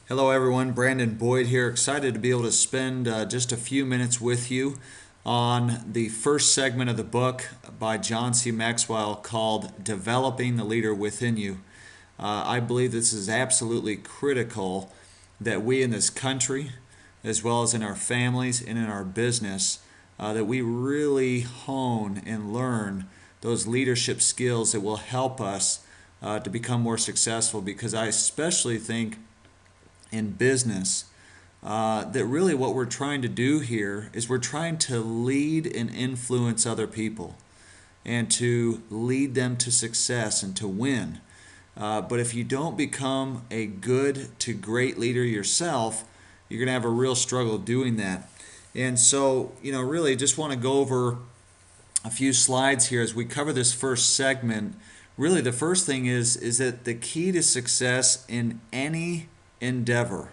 Hello, everyone. Brandon Boyd here. Excited to be able to spend just a few minutes with you on the first segment of the book by John C. Maxwell called Developing the Leader Within You. I believe this is absolutely critical that we in this country, as well as in our families and in our business, that we really hone and learn those leadership skills that will help us to become more successful, because I especially think in business that really what we're trying to do here is we're trying to lead and influence other people and to lead them to success and to win. But if you don't become a good to great leader yourself, you're going to have a real struggle doing that. And so, really just want to go over a few slides here as we cover this first segment. Really, the first thing is that the key to success in any endeavor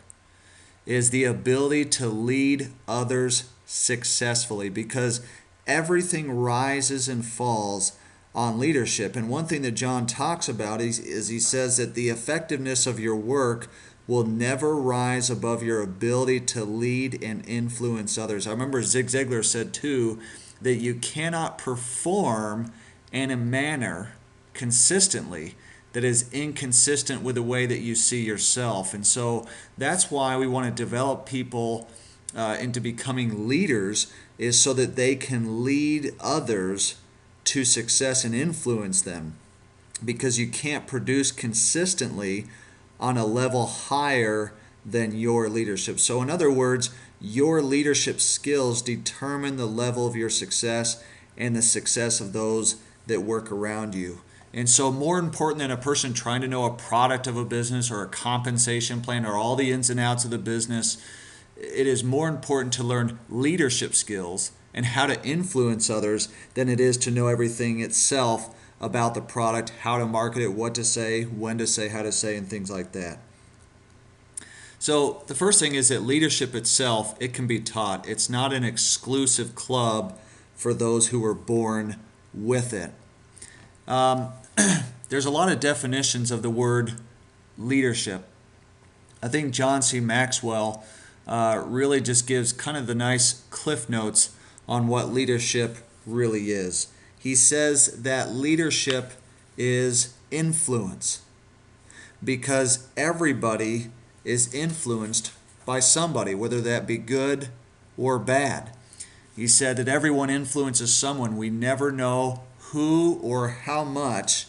is the ability to lead others successfully, because everything rises and falls on leadership. And one thing that John talks about is he says that the effectiveness of your work will never rise above your ability to lead and influence others. I remember Zig Ziglar said too that you cannot perform in a manner consistently that is inconsistent with the way that you see yourself. And so that's why we want to develop people into becoming leaders, is so that they can lead others to success and influence them, because you can't produce consistently on a level higher than your leadership. So in other words, your leadership skills determine the level of your success and the success of those that work around you. And so more important than a person trying to know a product of a business or a compensation plan or all the ins and outs of the business, it is more important to learn leadership skills and how to influence others than it is to know everything itself about the product, how to market it, what to say, when to say, how to say, and things like that. So the first thing is that leadership itself, it can be taught. It's not an exclusive club for those who were born with it. There's a lot of definitions of the word leadership. I think John C. Maxwell really just gives kind of the nice cliff notes on what leadership really is. He says that leadership is influence, because everybody is influenced by somebody, whether that be good or bad. He said that everyone influences someone. We never know who or how much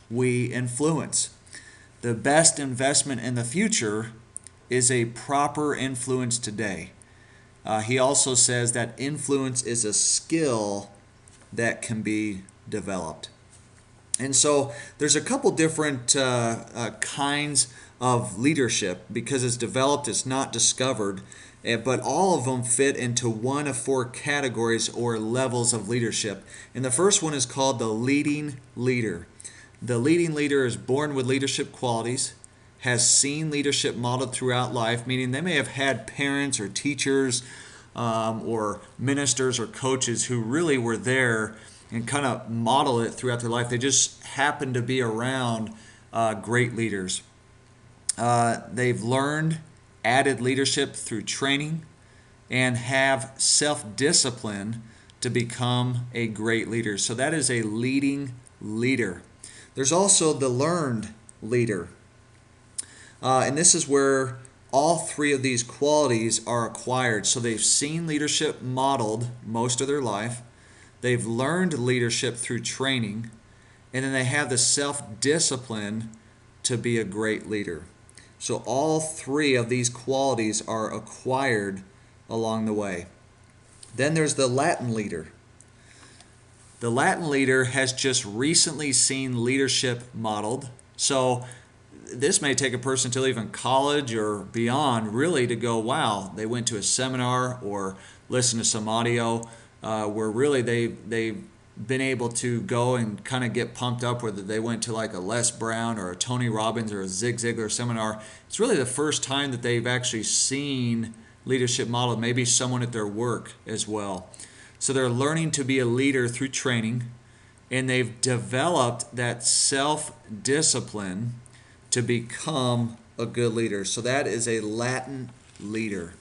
we influence. The best investment in the future is a proper influence today. He also says that influence is a skill that can be developed. And so there's a couple different kinds of leadership, because it's developed, it's not discovered, but all of them fit into one of four categories or levels of leadership. And the first one is called the leading leader. The leading leader is born with leadership qualities, has seen leadership modeled throughout life, meaning they may have had parents or teachers or ministers or coaches who really were there and kind of model it throughout their life. They just happen to be around great leaders. They've learned added leadership through training and have self-discipline to become a great leader. So that is a leading leader. There's also the learned leader. And this is where all three of these qualities are acquired. So they've seen leadership modeled most of their life. They've learned leadership through training. And then they have the self-discipline to be a great leader. So all three of these qualities are acquired along the way. Then there's the Latin leader. The Latin leader has just recently seen leadership modeled. So this may take a person till even college or beyond really to go, wow, they went to a seminar or listened to some audio where really they've been able to go and kind of get pumped up, whether they went to like a Les Brown or a Tony Robbins or a Zig Ziglar seminar. It's really the first time that they've actually seen leadership modeled, maybe someone at their work as well. So they're learning to be a leader through training, and they've developed that self-discipline to become a good leader. So that is a Latin leader.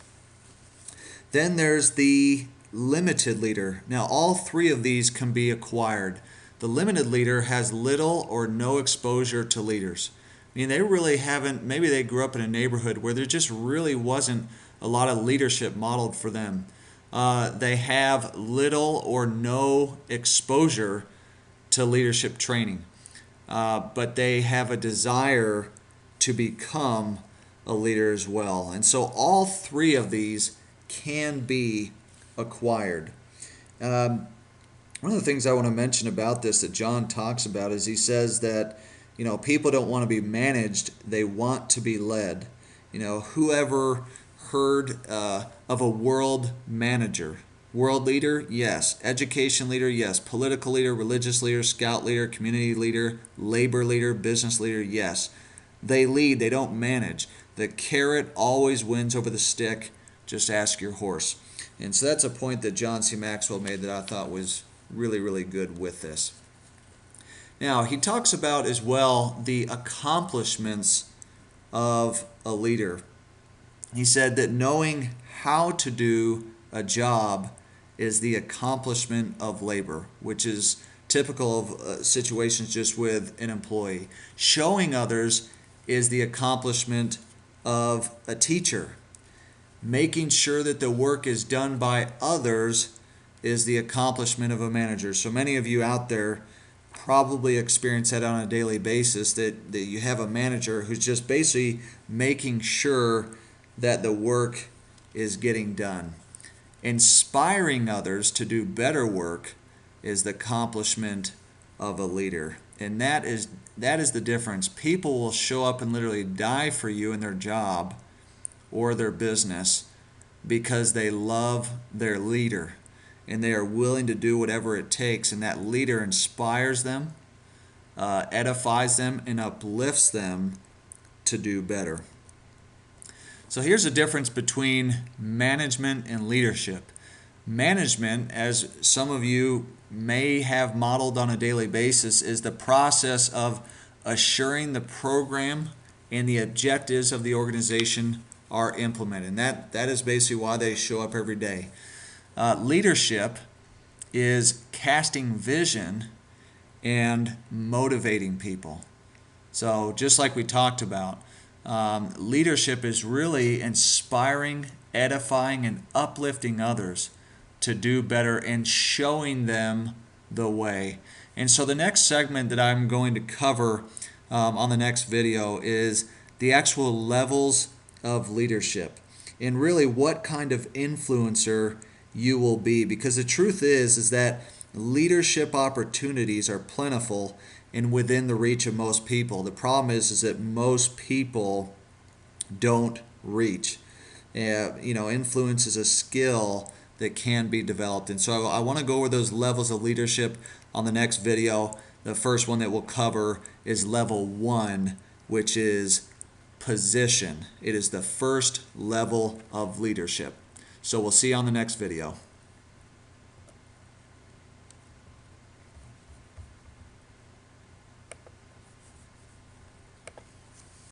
Then there's the limited leader. Now, all three of these can be acquired. The limited leader has little or no exposure to leaders. I mean, they really haven't, maybe they grew up in a neighborhood where there just really wasn't a lot of leadership modeled for them. They have little or no exposure to leadership training, but they have a desire to become a leader as well. And so all three of these can be acquired. One of the things I want to mention about this that John talks about is he says that, people don't want to be managed, they want to be led. Whoever heard of a world manager? World leader? Yes. Education leader? Yes. Political leader, religious leader, scout leader, community leader, labor leader, business leader? Yes. They lead, they don't manage. The carrot always wins over the stick. Just ask your horse. And so that's a point that John C. Maxwell made that I thought was really, really good with this. Now, he talks about as well the accomplishments of a leader. He said that knowing how to do a job is the accomplishment of labor, which is typical of situations just with an employee. Showing others is the accomplishment of a teacher. Making sure that the work is done by others is the accomplishment of a manager. So many of you out there probably experience that on a daily basis, that you have a manager who's just basically making sure that the work is getting done. Inspiring others to do better work is the accomplishment of a leader. And that is the difference. People will show up and literally die for you in their job or their business because they love their leader and they are willing to do whatever it takes, and that leader inspires them, edifies them, and uplifts them to do better. So here's the difference between management and leadership. Management, as some of you may have modeled on a daily basis, is the process of assuring the program and the objectives of the organization are implemented. And that is basically why they show up every day. Leadership is casting vision and motivating people. So just like we talked about, leadership is really inspiring, edifying, and uplifting others to do better and showing them the way. And so the next segment that I'm going to cover on the next video is the actual levels of leadership and really what kind of influencer you will be. Because the truth is that leadership opportunities are plentiful and within the reach of most people. The problem is that most people don't reach. Influence is a skill that can be developed. And so I want to go over those levels of leadership on the next video. The first one that we'll cover is level 1, which is position. It is the first level of leadership. So we'll see you on the next video.